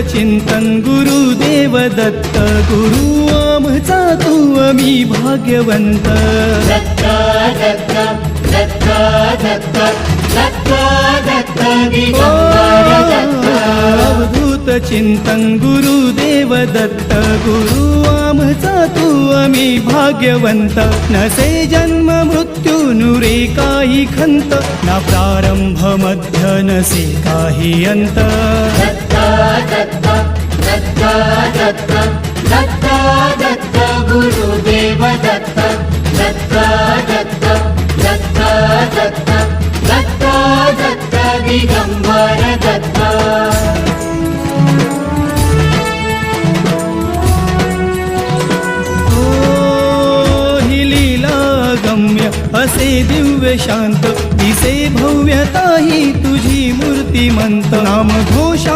चिंतन गुरुदेव दत्त गुरु आमचा तू आम्ही भाग्यवंत दत्त दत्त दत्त दत्त दत्त दत्त दिगंबर दत्त अवधूत चिंतन गुरुदेव दत्त गुरु आमचा तू आम्ही भाग्यवंत नसे जन्म मृत्यू नुरे काही खंत ना प्रारंभ मध्य नसे काही अंत दत्त दत्त दत्त दत्त दत्त दत्त गुरुदेव दत्त दत्त दत्त दत्त दत्त दत्त दत्त दिगंबर दत्त गम्य असे दिव्य शांत दिसे भव्यता ही तुझी मूर्तिमंत नाम घोषा